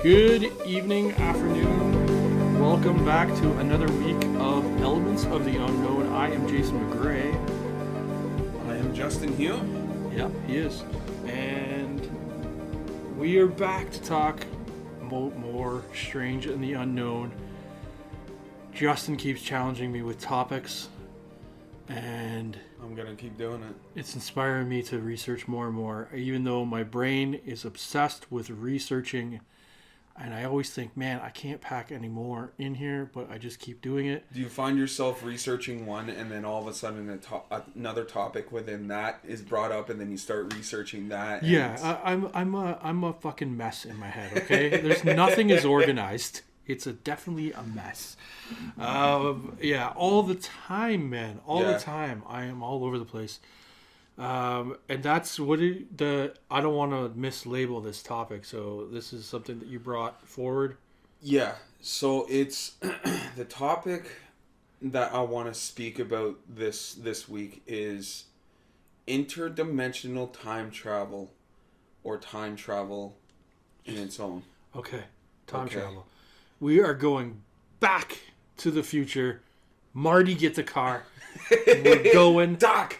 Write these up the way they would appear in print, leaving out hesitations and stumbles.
Good evening, afternoon. Welcome back to another week of Elements of the Unknown. I am Jason McGray. I am Justin Hugh. Yep, he is. And we are back to talk more strange and the unknown. Justin keeps challenging me with topics, and I'm going to keep doing it. It's inspiring me to research more and more, even though my brain is obsessed with researching. And I always think, man, I can't pack any more in here, but I just keep doing it. Do you find yourself researching one and then all of a sudden another topic within that is brought up and then you start researching that? Yeah, I'm a fucking mess in my head, okay? There's nothing is organized. It's definitely a mess. Yeah, all the time, man. All the time. I am all over the place. And that's what I don't want to mislabel this topic, so this is something that you brought forward. Yeah, so it's the topic that I want to speak about this week is interdimensional time travel, or time travel in its own. Okay, time travel. We are going back to the future. Marty, get the car. We're going. Doc!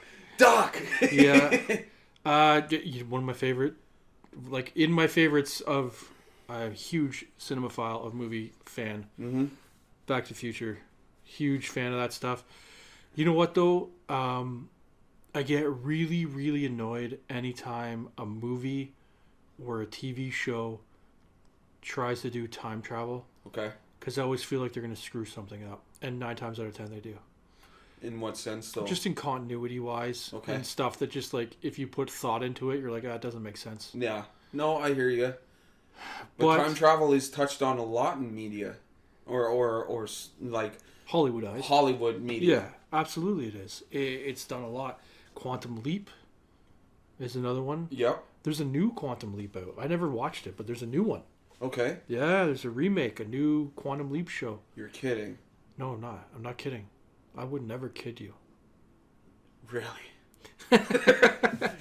Yeah. One of my favorite, like in my favorites of, I'm a huge cinemaphile of movie fan. Mm-hmm. Back to the Future. Huge fan of that stuff. You know what though? I get really, really annoyed anytime a movie or a TV show tries to do time travel. Okay. Because I always feel like they're going to screw something up. And 9 times out of 10 they do. In what sense, though? Just in continuity-wise. Okay. And stuff that just, like, if you put thought into it, you're like, it doesn't make sense. Yeah. No, I hear you. But time travel is touched on a lot in media. Or like... Hollywood media. Yeah, absolutely it is. It's done a lot. Quantum Leap is another one. Yep. There's a new Quantum Leap out. I never watched it, but there's a new one. Okay. Yeah, there's a remake, a new Quantum Leap show. You're kidding. No, I'm not. I'm not kidding. I would never kid you. Really?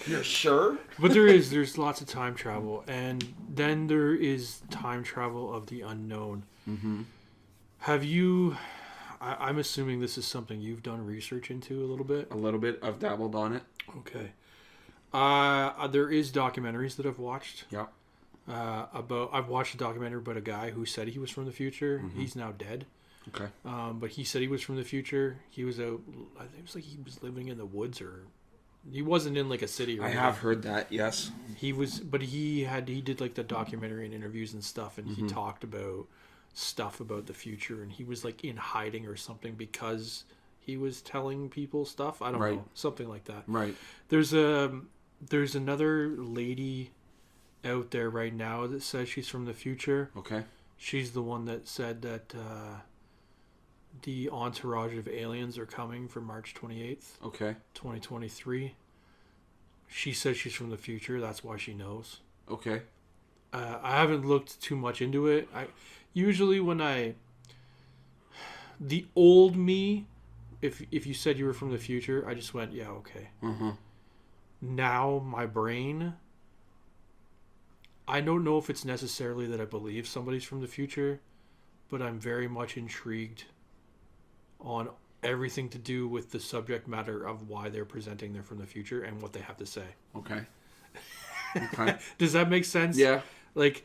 You're sure? But there's lots of time travel, and then there is time travel of the unknown. Mm-hmm. Have you? I'm assuming this is something you've done research into a little bit. A little bit. I've dabbled on it. Okay. There is documentaries that I've watched. Yeah. I've watched a documentary about a guy who said he was from the future. Mm-hmm. He's now dead. Okay. But he said he was from the future. He was out. I think it was like he was living in the woods, or he wasn't in like a city. Or I have heard that. Yes. He was, but he did like the documentary and interviews and stuff, and he talked about stuff about the future, and he was like in hiding or something because he was telling people stuff. I don't know, something like that. Right. There's another lady out there right now that says she's from the future. Okay. She's the one that said that the entourage of aliens are coming for March 28th. Okay. 2023. She says she's from the future. That's why she knows. Okay. I haven't looked too much into it. Usually when the old me, if you said you were from the future, I just went, yeah, okay. Mm-hmm. Now my brain, I don't know if it's necessarily that I believe somebody's from the future, but I'm very much intrigued on everything to do with the subject matter of why they're presenting they're from the future and what they have to say. Okay. Okay. Does that make sense? Yeah. Like,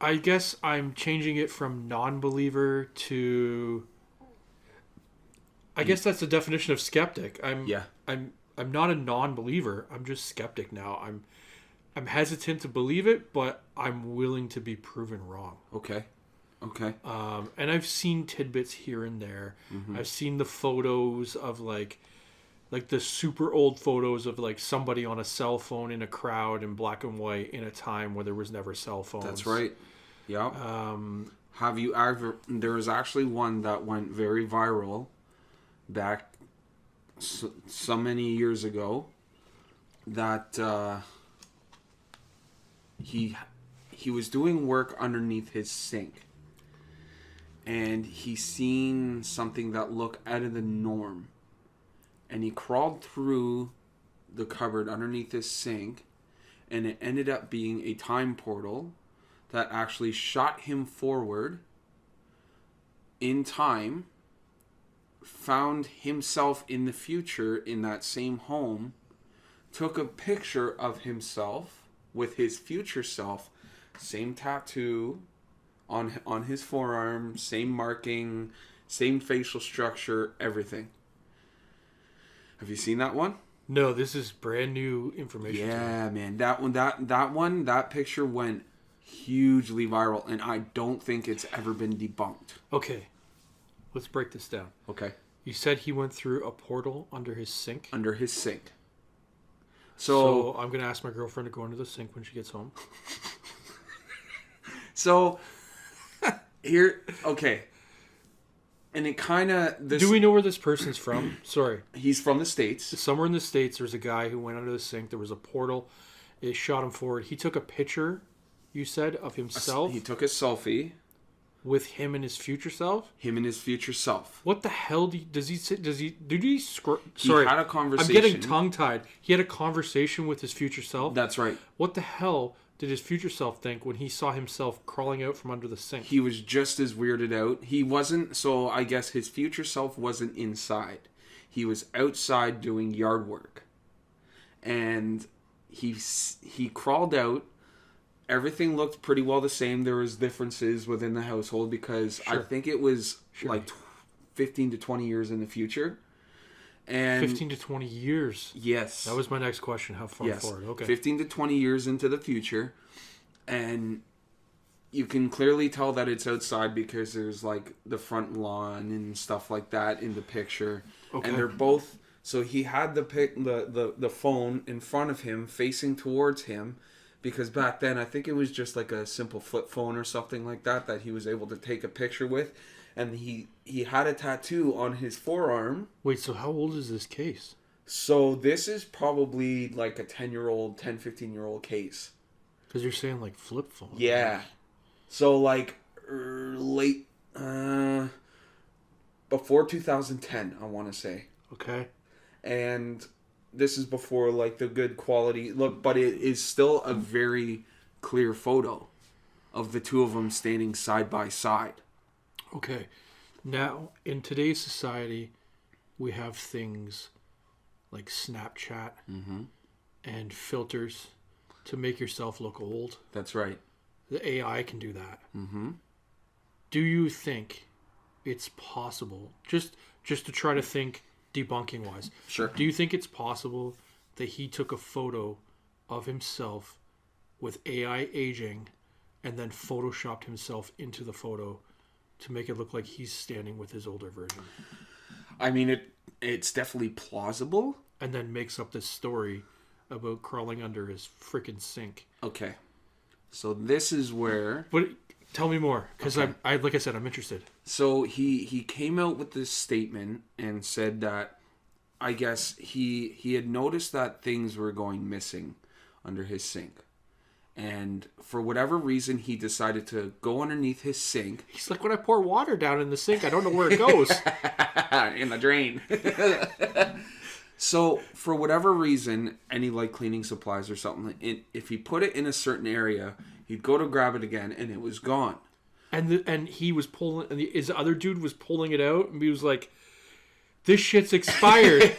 I guess I'm changing it from non-believer to... I guess that's the definition of skeptic. I'm not a non-believer. I'm just skeptic now. I'm hesitant to believe it, but I'm willing to be proven wrong. Okay. And I've seen tidbits here and there. Mm-hmm. I've seen the photos of like like the super old photos of like somebody on a cell phone in a crowd in black and white in a time where there was never cell phones. That's right. Yeah. Have you ever? There was actually one that went very viral back so many years ago. That he was doing work underneath his sink, and he seen something that looked out of the norm, and he crawled through the cupboard underneath his sink, and it ended up being a time portal that actually shot him forward in time, found himself in the future in that same home, took a picture of himself with his future self, same tattoo on his forearm, same marking, same facial structure, everything. Have you seen that one? No, this is brand new information. Yeah, man. That picture went hugely viral, and I don't think it's ever been debunked. Okay, let's break this down. Okay. You said he went through a portal under his sink? Under his sink. So I'm going to ask my girlfriend to go under the sink when she gets home. So, here, okay. And it kind of... Do we know where this person's from? Sorry. He's from the States. Somewhere in the States, there's a guy who went under the sink. There was a portal. It shot him forward. He took a picture, you said, of himself. He took a selfie. With him and his future self? Him and his future self. What the hell does he say? Sorry. He had a conversation. I'm getting tongue-tied. He had a conversation with his future self? That's right. What the hell did his future self think when he saw himself crawling out from under the sink? He was just as weirded out. He wasn't, so I guess his future self wasn't inside. He was outside doing yard work. And he crawled out. Everything looked pretty well the same. There was differences within the household because I think it was like 15 to 20 years in the future. And 15 to 20 years? Yes. That was my next question. How far forward? Okay. 15 to 20 years into the future. And you can clearly tell that it's outside because there's like the front lawn and stuff like that in the picture. Okay. And they're both... So he had the phone in front of him facing towards him. Because back then, I think it was just like a simple flip phone or something like that he was able to take a picture with. And he had a tattoo on his forearm. Wait, so how old is this case? So this is probably like a 10-year-old, 10, 15-year-old case. Because you're saying like flip phone. Yeah. So like late, before 2010, I want to say. Okay. And... this is before like the good quality look, but it is still a very clear photo of the two of them standing side by side. Okay. Now, in today's society, we have things like Snapchat and filters to make yourself look old. That's right. The AI can do that. Mm-hmm. Do you think it's possible, just to try to think debunking wise. Sure. Do you think it's possible that he took a photo of himself with AI aging and then photoshopped himself into the photo to make it look like he's standing with his older version? I mean, it's definitely plausible. And then makes up this story about crawling under his freaking sink. Okay. So this is where... But tell me more, because okay. I like I said, I'm interested. So he came out with this statement and said that, I guess, he had noticed that things were going missing under his sink. And for whatever reason, he decided to go underneath his sink. He's like, when I pour water down in the sink, I don't know where it goes. In the drain. So, for whatever reason, any like cleaning supplies or something, if he put it in a certain area, he'd go to grab it again, and it was gone. And he was pulling, and his other dude was pulling it out, and he was like, "This shit's expired.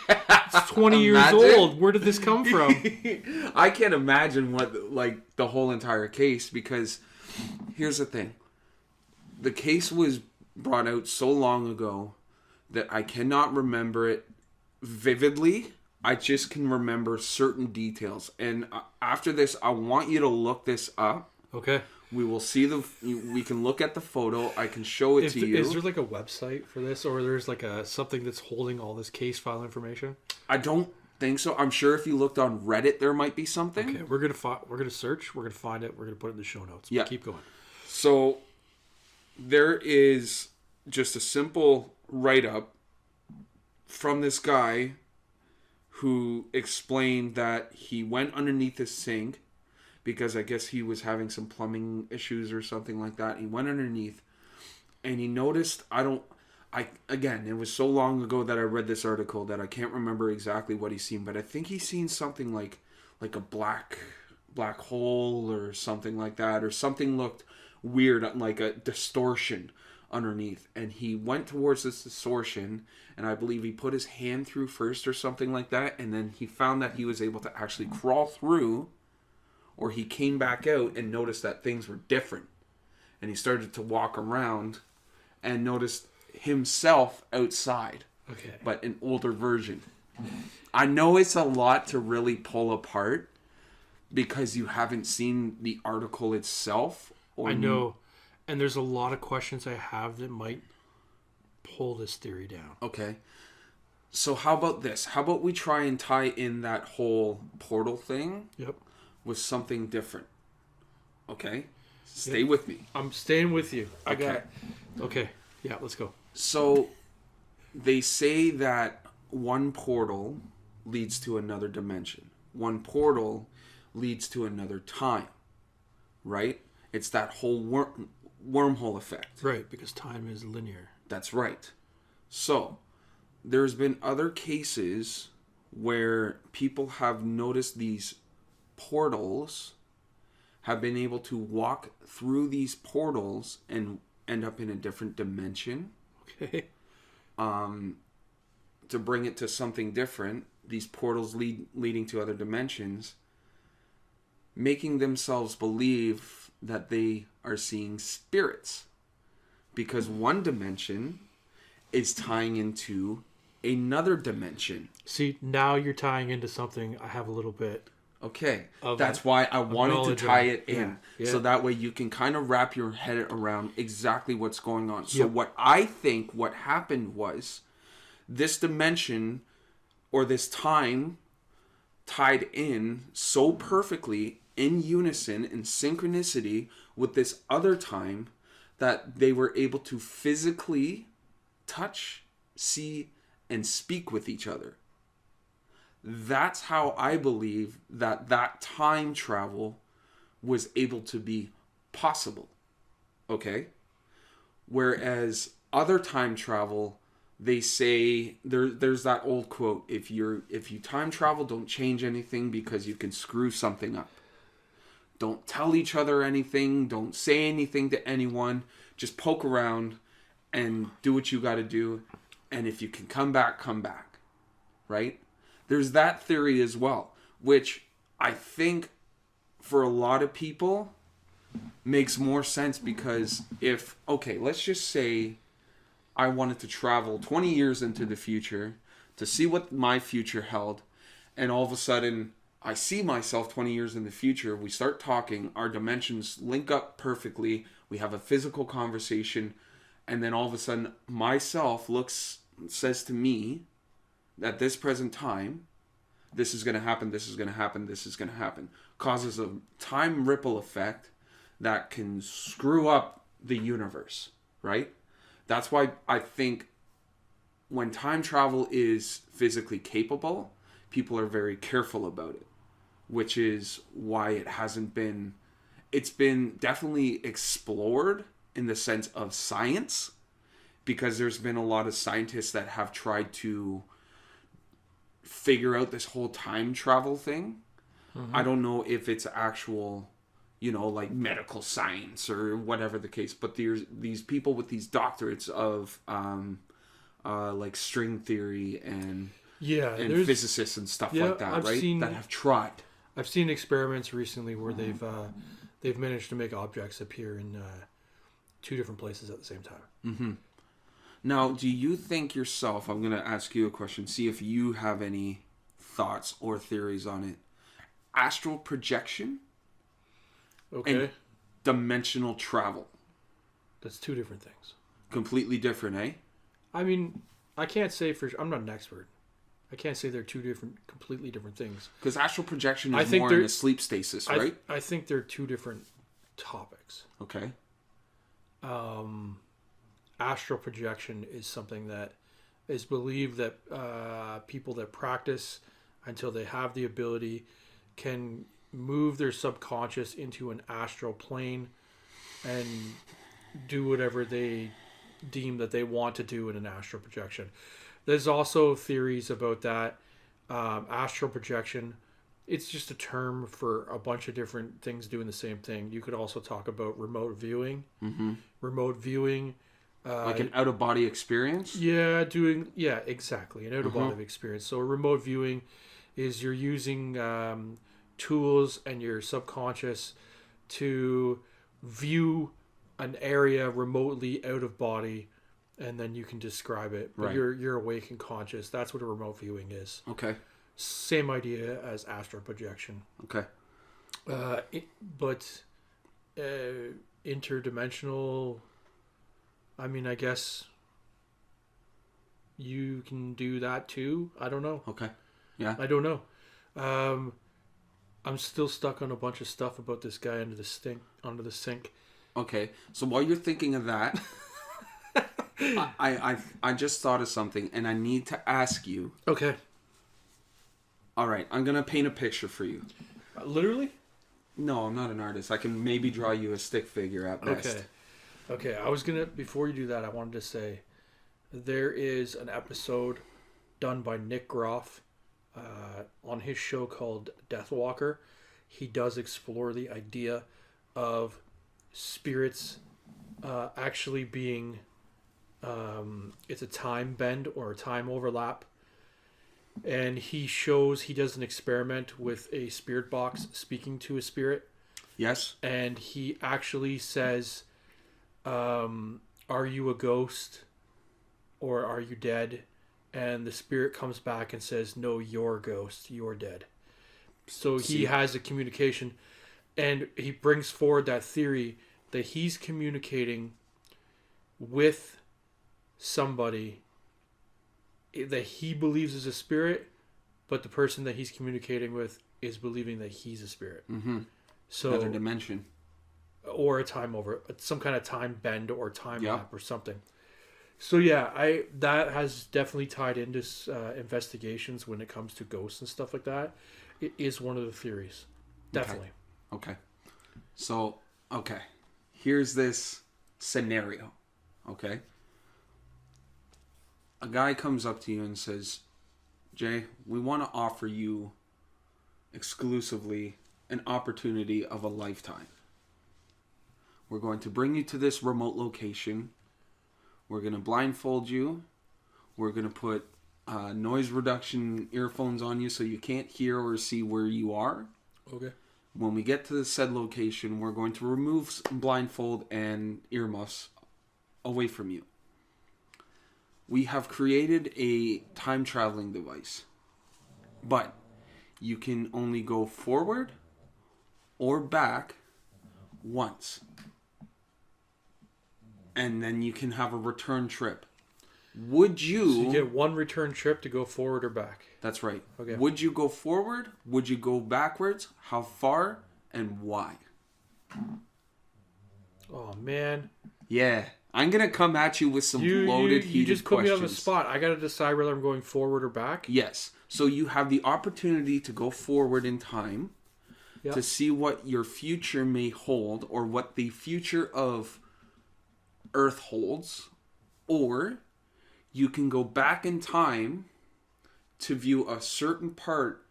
It's 20 years old. Where did this come from?" I can't imagine what like the whole entire case, because here's the thing: the case was brought out so long ago that I cannot remember it vividly. I just can remember certain details, and after this I want you to look this up. Okay. We will see we can look at the photo. I can show it to you. Is there like a website for this, or there's like something that's holding all this case file information? I don't think so. I'm sure if you looked on Reddit, there might be something. Okay, we're gonna search. We're gonna find it. We're gonna put it in the show notes. Yeah, keep going. So there is just a simple write-up from this guy who explained that he went underneath his sink because I guess he was having some plumbing issues or something like that. He went underneath and he noticed, again, it was so long ago that I read this article that I can't remember exactly what he's seen, but I think he's seen something like a black hole or something like that, or something looked weird, like a distortion underneath. And he went towards this distortion, and I believe he put his hand through first or something like that, and then he found that he was able to actually crawl through, or he came back out and noticed that things were different. And he started to walk around and noticed himself outside. Okay. But an older version. I know it's a lot to really pull apart because you haven't seen the article itself. I know. And there's a lot of questions I have that might pull this theory down. Okay. So how about this? How about we try and tie in that whole portal thing? Yep. With something different. Okay? Stay with me. I'm staying with you. I Okay. got it. Okay. Yeah, let's go. So they say that one portal leads to another dimension. One portal leads to another time. Right? It's that whole wormhole effect. Right, because time is linear. That's right. So there's been other cases where people have noticed these portals, have been able to walk through these portals and end up in a different dimension. Okay. To bring it to something different, these portals leading to other dimensions, making themselves believe that they are seeing spirits. Because one dimension is tying into another dimension. See, now you're tying into something I have a little bit. Okay, that's why I wanted to tie it in. Yeah. So that way you can kind of wrap your head around exactly what's going on. So what I think what happened was this dimension or this time tied in so perfectly in unison, in synchronicity with this other time, that they were able to physically touch, see, and speak with each other. That's how I believe that time travel was able to be possible. Okay? Whereas other time travel, they say there's that old quote, if you time travel, don't change anything because you can screw something up. Don't tell each other anything, don't say anything to anyone, just poke around and do what you got to do, and if you can come back, right? There's that theory as well, which I think for a lot of people makes more sense, because let's just say I wanted to travel 20 years into the future to see what my future held, and all of a sudden I see myself 20 years in the future, we start talking, our dimensions link up perfectly, we have a physical conversation, and then all of a sudden myself says to me, at this present time, this is going to happen, this is going to happen, this is going to happen. Causes a time ripple effect that can screw up the universe, right? That's why I think when time travel is physically capable, people are very careful about it, which is why it's been definitely explored in the sense of science, because there's been a lot of scientists that have tried to figure out this whole time travel thing. Mm-hmm. I don't know if it's actual, like medical science or whatever the case, but there's these people with these doctorates of like string theory and physicists and stuff like that, that have tried. I've seen experiments recently where they've managed to make objects appear in two different places at the same time. Mm-hmm. Now, do you think yourself, I'm going to ask you a question, see if you have any thoughts or theories on it. Astral projection? Okay. interdimensional travel. That's two different things. Completely different, eh? I mean, I can't say for sure. I'm not an expert. I can't say they're completely different things. Because astral projection is more in a sleep stasis, right? I think they're two different topics. Okay. Astral projection is something that is believed that people that practice until they have the ability can move their subconscious into an astral plane and do whatever they deem that they want to do in an astral projection. There's also theories about that. Astral projection, it's just a term for a bunch of different things doing the same thing. You could also talk about remote viewing. Mm-hmm. Remote viewing. Like an out-of-body experience? Yeah, exactly. An out-of-body experience. So remote viewing is you're using tools and your subconscious to view an area remotely out of body, and then you can describe it. But you're awake and conscious. That's what a remote viewing is. Okay. Same idea as astral projection. Okay. But interdimensional, I mean, I guess you can do that too. I don't know. Okay. Yeah. I don't know. I'm still stuck on a bunch of stuff about this guy under the sink. Okay. So while you're thinking of that, I just thought of something, and I need to ask you. Okay. All right. I'm gonna paint a picture for you. Literally? No, I'm not an artist. I can maybe draw you a stick figure at best. Okay. I was gonna, before you do that, I wanted to say there is an episode done by Nick Groff on his show called Deathwalker. He does explore the idea of spirits actually being it's a time bend or a time overlap, and he does an experiment with a spirit box speaking to a spirit. Yes. And he actually says, are you a ghost or are you dead? And the spirit comes back and says, no, you're a ghost, you're dead. So he has a communication, and he brings forward that theory that he's communicating with somebody that he believes is a spirit, but the person that he's communicating with is believing that he's a spirit. Mm-hmm. So another dimension. Or a time some kind of time bend or time lap or something. So yeah, that has definitely tied into investigations when it comes to ghosts and stuff like that. It is one of the theories. Definitely. Okay. So, here's this scenario. Okay. A guy comes up to you and says, Jay, we want to offer you exclusively an opportunity of a lifetime. We're going to bring you to this remote location. We're going to blindfold you. We're going to put noise reduction earphones on you so you can't hear or see where you are. Okay. When we get to the said location, we're going to remove blindfold and earmuffs away from you. We have created a time traveling device, but you can only go forward or back once. And then you can have a return trip. Would you... So you get one return trip to go forward or back. That's right. Okay. Would you go forward? Would you go backwards? How far? And why? Oh, man. Yeah. I'm going to come at you with some loaded, heated questions. You just put me on the spot. I got to decide whether I'm going forward or back? Yes. So you have the opportunity to go forward in time to see what your future may hold or what the future of Earth holds, or you can go back in time to view a certain part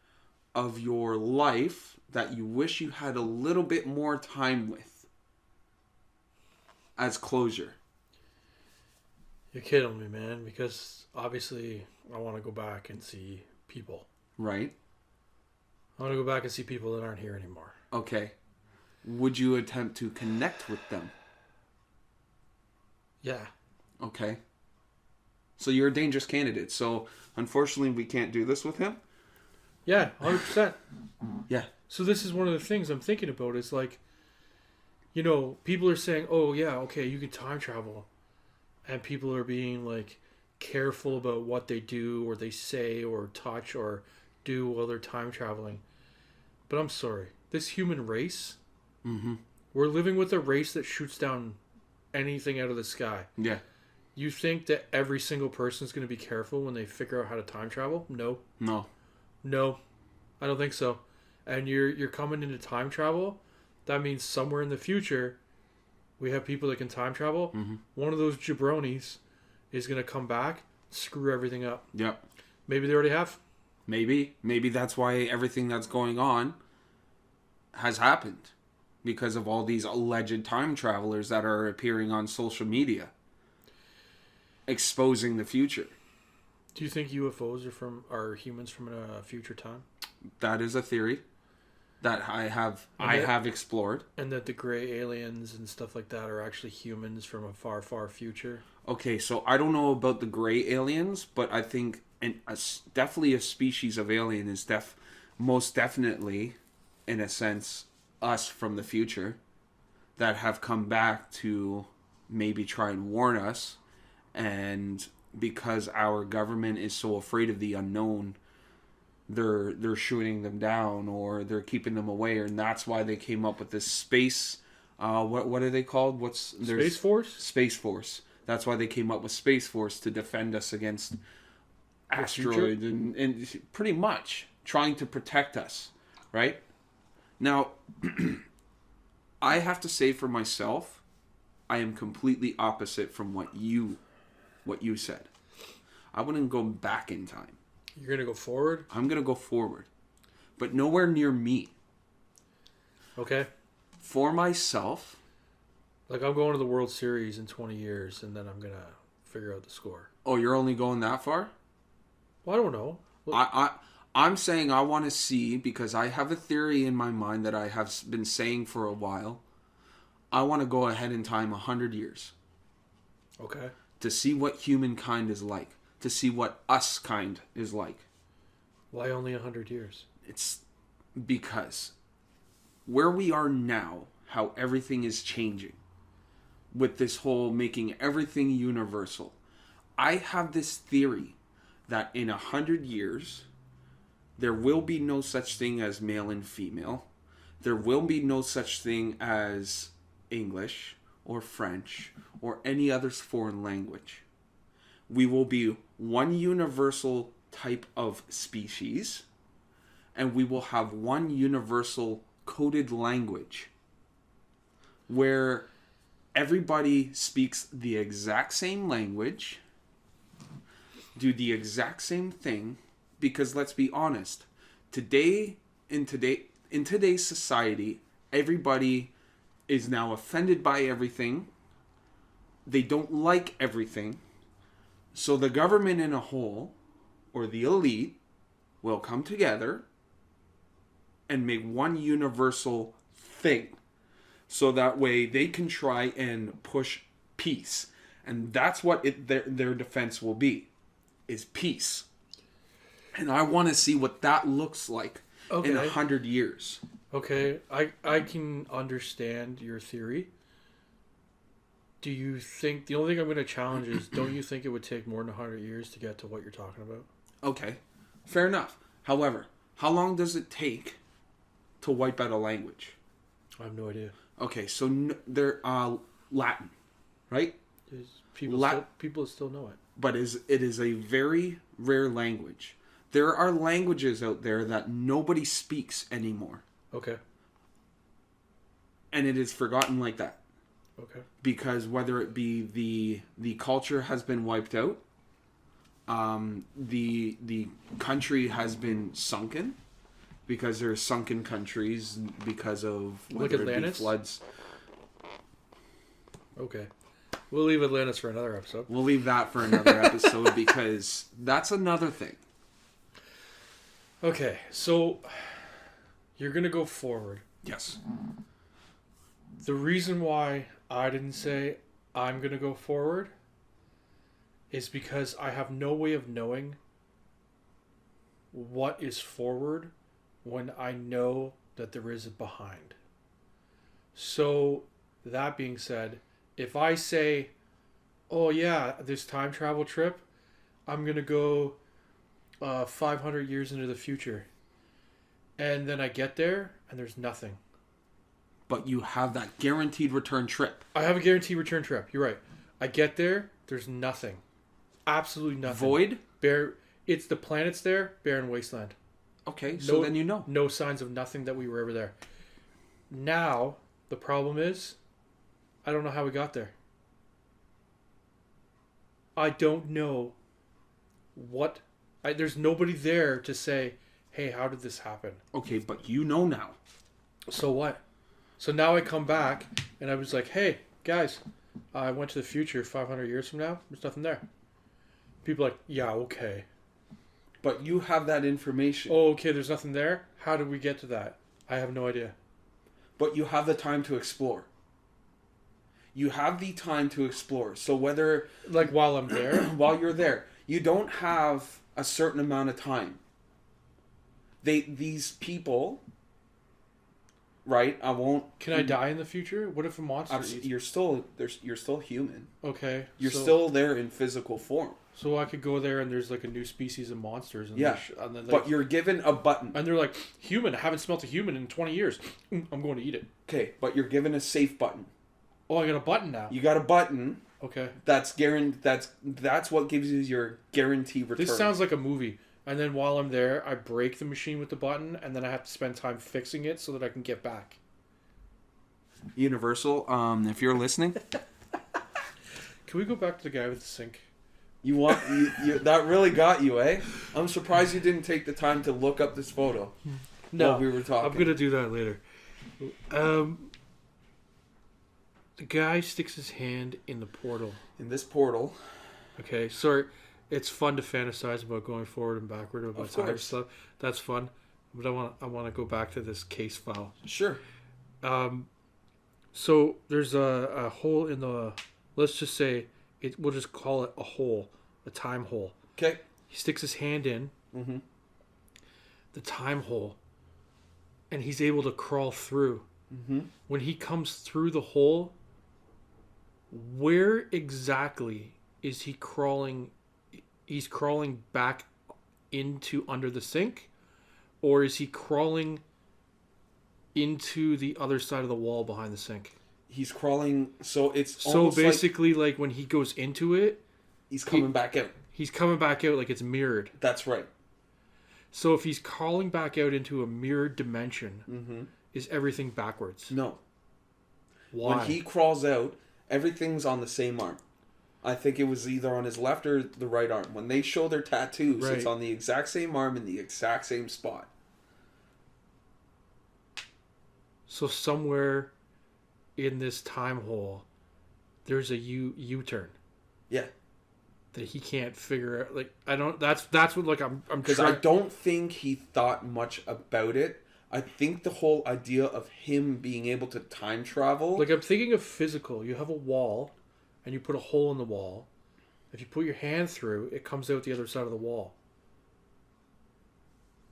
of your life that you wish you had a little bit more time with as closure. You're kidding me, man, because obviously I want to go back and see people. Right. I want to go back and see people that aren't here anymore. Okay. Would you attempt to connect with them? Yeah. Okay. So you're a dangerous candidate. So unfortunately we can't do this with him. Yeah, 100%. Yeah. So this is one of the things I'm thinking about is like, you know, people are saying, "Oh yeah, okay, you can time travel," and people are being like careful about what they do or they say or touch or do while they're time traveling. But I'm sorry, this human race, Mm-hmm. we're living with a race that shoots down anything out of the sky. Yeah. You think that every single person is going to be careful when they figure out how to time travel? No, No. no, I don't think so. And you're coming into time travel. That means somewhere in the future, we have people that can time travel. Mm-hmm. One of those jabronis is going to come back, screw everything up. Yep. Maybe they already have. Maybe that's why everything that's going on has happened, because of all these alleged time travelers that are appearing on social media, exposing the future. Do you think UFOs are humans from a future time? That is a theory that I have explored. And that the gray aliens and stuff like that are actually humans from a far, far future? Okay, so I don't know about the gray aliens, but I think definitely a species of alien is most definitely, in a sense, us from the future that have come back to maybe try and warn us. And because our government is so afraid of the unknown, they're shooting them down or they're keeping them away, and that's why they came up with this space. What are they called? Space Force? Space Force. That's why they came up with Space Force, to defend us against asteroids and pretty much trying to protect us, right? Now, I have to say for myself, I am completely opposite from what you said. I wouldn't go back in time. You're going to go forward? I'm going to go forward, but nowhere near me. Okay. For myself. Like, I'm going to the World Series in 20 years, and then I'm going to figure out the score. Oh, you're only going that far? Well, I don't know. I'm saying I want to see, because I have a theory in my mind that I have been saying for a while. I want to go ahead in time 100 years. Okay. To see what humankind is like. To see what us kind is like. Why only 100 years? It's because where we are now, how everything is changing. With this whole making everything universal. I have this theory that in 100 years, there will be no such thing as male and female. There will be no such thing as English or French or any other foreign language. We will be one universal type of species, and we will have one universal coded language where everybody speaks the exact same language, do the exact same thing, because let's be honest, in today's society, everybody is now offended by everything. They don't like everything. So the government in a whole, or the elite, will come together and make one universal thing. So that way they can try and push peace. And that's what their defense will be, is peace. And I want to see what that looks like in 100 years. Okay, I can understand your theory. Do you think, the only thing I'm going to challenge is, don't you think it would take more than 100 years to get to what you're talking about? Okay, fair enough. However, how long does it take to wipe out a language? I have no idea. Okay, so they're Latin, right? People still know it. But it is a very rare language. There are languages out there that nobody speaks anymore. Okay. And it is forgotten like that. Okay. Because whether it be the culture has been wiped out, the country has been sunken, because there are sunken countries because of whether it be floods. Okay. We'll leave Atlantis for another episode. We'll leave that for another episode because that's another thing. Okay, so you're going to go forward. Yes. The reason why I didn't say I'm going to go forward is because I have no way of knowing what is forward when I know that there is a behind. So That being said, if I say, oh yeah, this time travel trip, I'm going to go 500 years into the future. And then I get there and there's nothing. But you have that guaranteed return trip. I have a guaranteed return trip. You're right. I get there, there's nothing. Absolutely nothing. Void? Bare. It's the planet's there, barren wasteland. Okay, so then you know. No signs of nothing that we were ever there. Now, the problem is, I don't know how we got there. I don't know what... there's nobody there to say, hey, how did this happen? Okay, but you know now. So what? So now I come back, and I was like, hey, guys, I went to the future 500 years from now. There's nothing there. People are like, yeah, okay. But you have that information. Oh, okay, there's nothing there? How did we get to that? I have no idea. But you have the time to explore. You have the time to explore. So whether... Like while I'm there? While you're there. You don't have a certain amount of time. These people... Right? I won't... Can I die in the future? What if a monster eats? You're still human. Okay. You're still there in physical form. So I could go there and there's like a new species of monsters. And yeah. And then but you're given a button. And they're like, human, I haven't smelt a human in 20 years. I'm going to eat it. Okay, but you're given a safe button. Oh, I got a button now. You got a button. Okay. That's what gives you your guarantee return. This sounds like a movie. And then while I'm there, I break the machine with the button, and then I have to spend time fixing it so that I can get back. Universal, if you're listening. Can we go back to the guy with the sink? You want you that really got you, eh? I'm surprised you didn't take the time to look up this photo. No, while we were talking. I'm gonna do that later. The guy sticks his hand in the portal. In this portal. Okay, sorry. It's fun to fantasize about going forward and backward about time stuff. That's fun, but I want to go back to this case file. Sure. So there's a hole in the. Let's just say it. We'll just call it a hole, a time hole. Okay. He sticks his hand in. Mm-hmm. The time hole, and he's able to crawl through. Mm-hmm. When he comes through the hole, where exactly is he crawling? He's crawling back into under the sink, or is he crawling into the other side of the wall behind the sink? He's crawling, so it's so basically like when he goes into it, he's coming back out. He's coming back out like it's mirrored. That's right. So if he's crawling back out into a mirrored dimension, mm-hmm. is everything backwards? No. Why? When he crawls out, everything's on the same arm. I think it was either on his left or the right arm. When they show their tattoos, It's on the exact same arm in the exact same spot. So somewhere in this time hole, there's a U-turn. Yeah. That he can't figure out. Like I don't. That's what like I'm. Because I don't think he thought much about it. I think the whole idea of him being able to time travel. Like I'm thinking of physical. You have a wall. And you put a hole in the wall. If you put your hand through, it comes out the other side of the wall.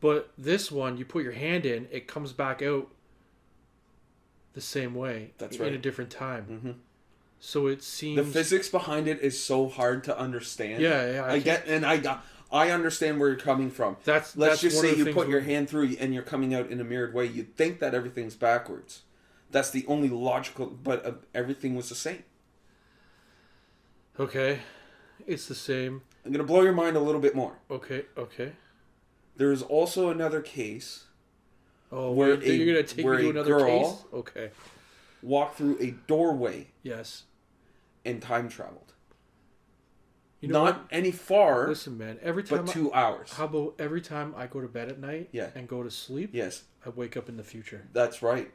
But this one, you put your hand in, it comes back out the same way. That's right. In a different time. Mm-hmm. So it seems... The physics behind it is so hard to understand. Yeah. I understand where you're coming from. Let's just say you put your hand through and you're coming out in a mirrored way. You'd think that everything's backwards. That's the only logical... But everything was the same. Okay, it's the same. I'm going to blow your mind a little bit more. Okay. There's also another case where you're going to take me to another case? Okay. Walked through a doorway. Yes. And time traveled. You know Not any far. Listen, man. But 2 hours. How about every time I go to bed at night and go to sleep? Yes. I wake up in the future. That's right.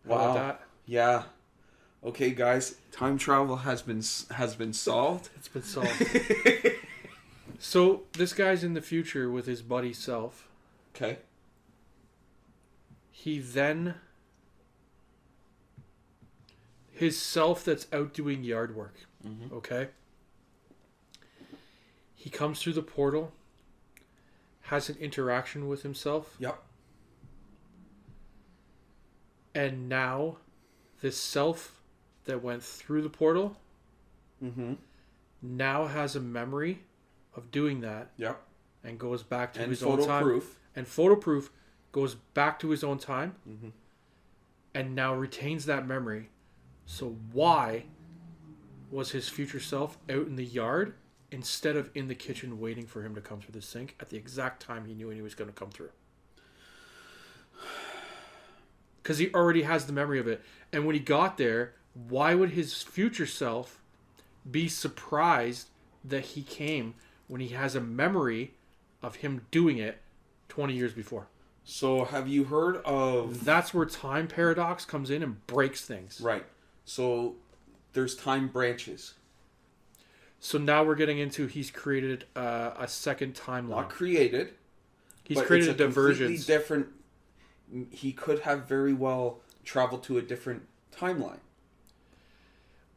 How about that? Yeah. Okay, guys, time travel has been solved. It's been solved. So this guy's in the future with his buddy self. Okay. He then his self that's out doing yard work. Mm-hmm. Okay. He comes through the portal, has an interaction with himself. Yep. And now, this self that went through the portal Mm-hmm. now has a memory of doing that. Yep. And goes back to And his photo own time. proof. And photo proof goes back to his own time. Mm-hmm. And now retains that memory. So why was his future self out in the yard instead of in the kitchen waiting for him to come through the sink at the exact time he knew he was going to come through? Because he already has the memory of it. And when he got there, why would his future self be surprised that he came when he has a memory of him doing it 20 years before? So have you heard of... That's where time paradox comes in and breaks things. Right. So there's time branches. So now we're getting into he's created a second timeline. Not created. He's created a divergence. Completely different... He could have very well traveled to a different timeline.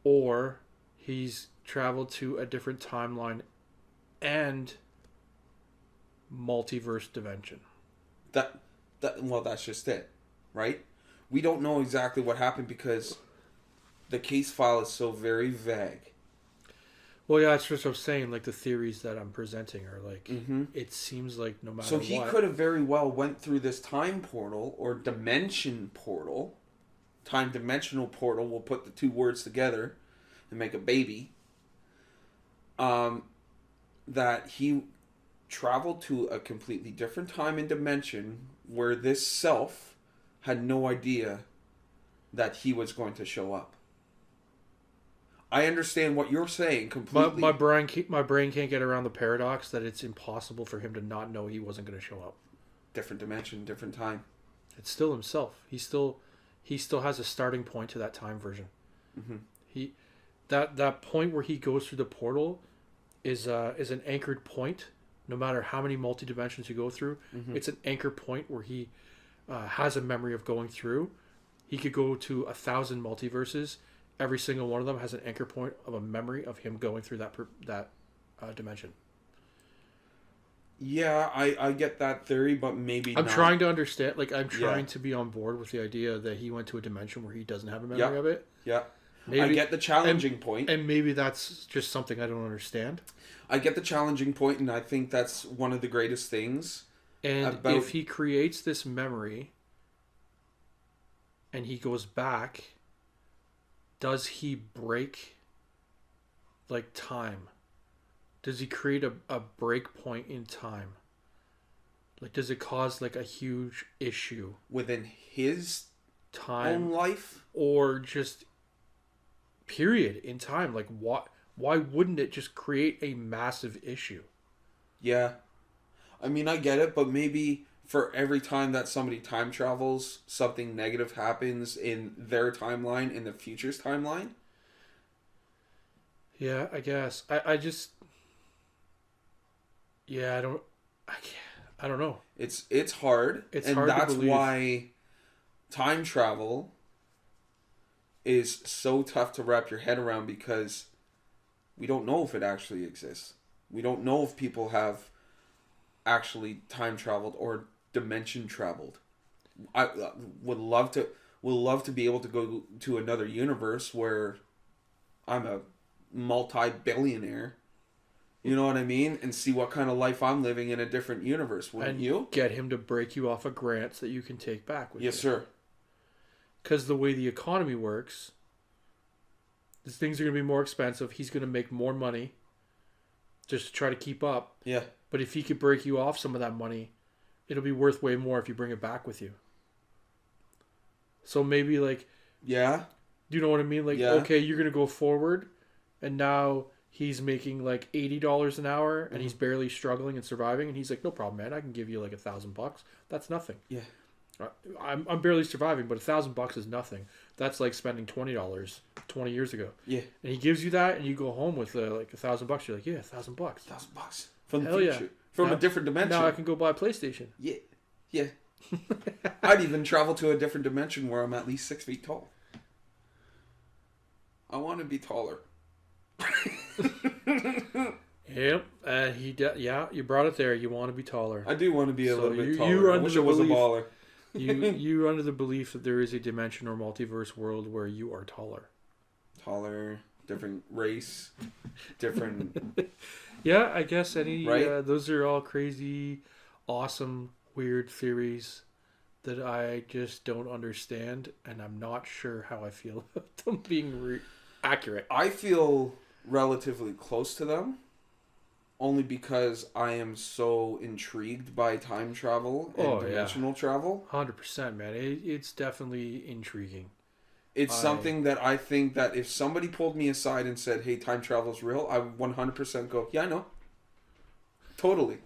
Or he's traveled to a different timeline and multiverse dimension. Well, that's just it, right? We don't know exactly what happened because the case file is so very vague. Well, yeah, that's just what I'm saying. Like, the theories that I'm presenting are like, Mm-hmm. it seems like no matter So what. he could have very well went through this time portal or dimension portal. Time dimensional portal. We'll put the two words together and make a baby. That he traveled to a completely different time and dimension where this self had no idea that he was going to show up. I understand what you're saying completely. My brain can't get around the paradox that it's impossible for him to not know he wasn't going to show up. Different dimension, different time. It's still himself. He still has a starting point to that time version. Mm-hmm. That point where he goes through the portal is an anchored point. No matter how many multi-dimensions you go through, Mm-hmm. it's an anchor point where he has a memory of going through. He could go to 1,000 multiverses. Every single one of them has an anchor point of a memory of him going through that dimension. Yeah, I get that theory, but maybe I'm not. trying to understand. Like, I'm trying to be on board with the idea that he went to a dimension where he doesn't have a memory of it. Yeah. Maybe, I get the challenging point. And maybe that's just something I don't understand. I get the challenging point, and I think that's one of the greatest things. And if he creates this memory and he goes back, does he break, like, time? Does he create a break point in time? Like, does it cause, like, a huge issue within his time own life? Or just period in time? Like, why wouldn't it just create a massive issue? Yeah. I mean, I get it, but maybe for every time that somebody time travels, something negative happens in their timeline, in the future's timeline? Yeah, I guess. I just... Yeah, I don't know. It's hard. It's and hard to that's believe. why time travel is so tough to wrap your head around, because we don't know if it actually exists. We don't know if people have actually time traveled or dimension traveled. I would love to be able to go to another universe where I'm a multi-billionaire. You know what I mean? And see what kind of life I'm living in a different universe. Wouldn't you? Get him to break you off of grants that you can take back with you. Yes, sir. Because the way the economy works, these things are going to be more expensive. He's going to make more money just to try to keep up. Yeah. But if he could break you off some of that money, it'll be worth way more if you bring it back with you. So maybe, like... Yeah. Do you know what I mean? Like, yeah. Okay, you're going to go forward, and now he's making like $80 an hour, and he's barely struggling and surviving, and he's like, no problem, man, I can give you like $1,000. That's nothing. Yeah. I'm barely surviving, but $1,000 is nothing. That's like spending $20 20 years ago. Yeah. And he gives you that, and you go home with like $1,000. You're like, yeah, $1,000. $1,000 from the Hell future, yeah. from now, a different dimension. Now I can go buy a PlayStation. Yeah. Yeah. I'd even travel to a different dimension where I'm at least 6 feet tall. I want to be taller. Yep. Yeah, you brought it there. You want to be taller. I do want to be a little bit taller. You're I wish I was a baller. You're under the belief that there is a dimension or multiverse world where you are taller. taller, different race, different. Yeah, I guess any. Right? Those are all crazy, awesome, weird theories that I just don't understand, and I'm not sure how I feel about them being accurate. I feel relatively close to them, only because I am so intrigued by time travel and dimensional travel. 100%, man. It's definitely intriguing. It's something that I think that if somebody pulled me aside and said, "Hey, time travel is real," I would 100% go, "Yeah, I know." Totally.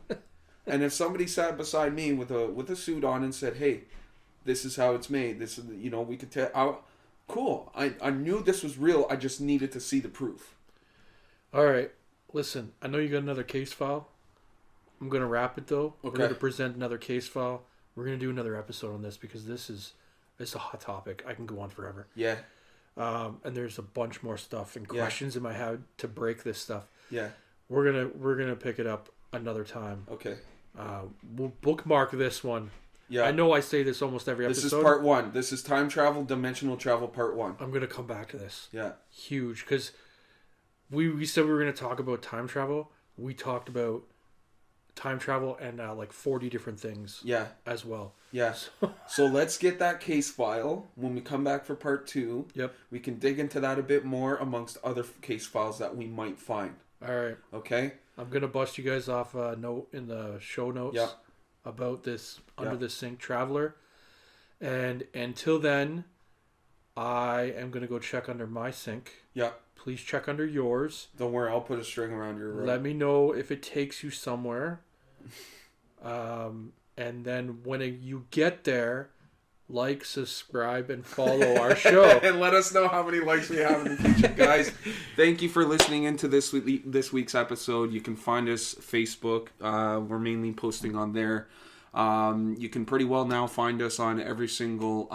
And if somebody sat beside me with a suit on and said, "Hey, this is how it's made. This is, we could tell." Cool. I knew this was real. I just needed to see the proof. All right. Listen, I know you got another case file. I'm going to wrap it, though. Okay. We're going to present another case file. We're going to do another episode on this because it's a hot topic. I can go on forever. Yeah. And there's a bunch more stuff and questions in my head to break this stuff. Yeah. We're gonna pick it up another time. Okay. We'll bookmark this one. Yeah. I know I say this almost every episode. This is part 1. This is time travel, dimensional travel part 1. I'm gonna come back to this. Yeah. Huge, because we said we were gonna talk about time travel. We talked about time travel and like 40 different things. Yeah. As well. Yeah. So let's get that case file. When we come back for part 2, yep, we can dig into that a bit more amongst other case files that we might find. All right. Okay. I'm gonna bust you guys off a note in the show notes about this under the sink traveler, and until then, I am gonna go check under my sink. Yeah. Please check under yours. Don't worry, I'll put a string around your rope. Let me know if it takes you somewhere. And then when you get there, like, subscribe, and follow our show. And let us know how many likes we have in the future. Guys, thank you for listening into this week's episode. You can find us Facebook. We're mainly posting on there. You can pretty well now find us on every single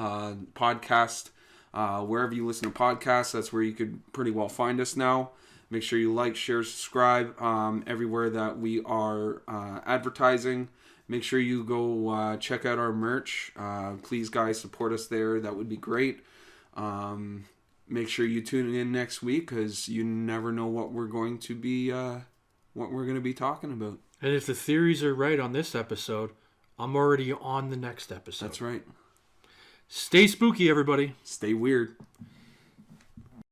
podcast. Wherever you listen to podcasts, that's where you could pretty well find us now. Make sure you like, share, subscribe everywhere that we are advertising. Make sure you go check out our merch. Please, guys, support us there. That would be great. Make sure you tune in next week because you never know what we're going to be talking about. And if the theories are right on this episode, I'm already on the next episode. That's right. Stay spooky, everybody. Stay weird.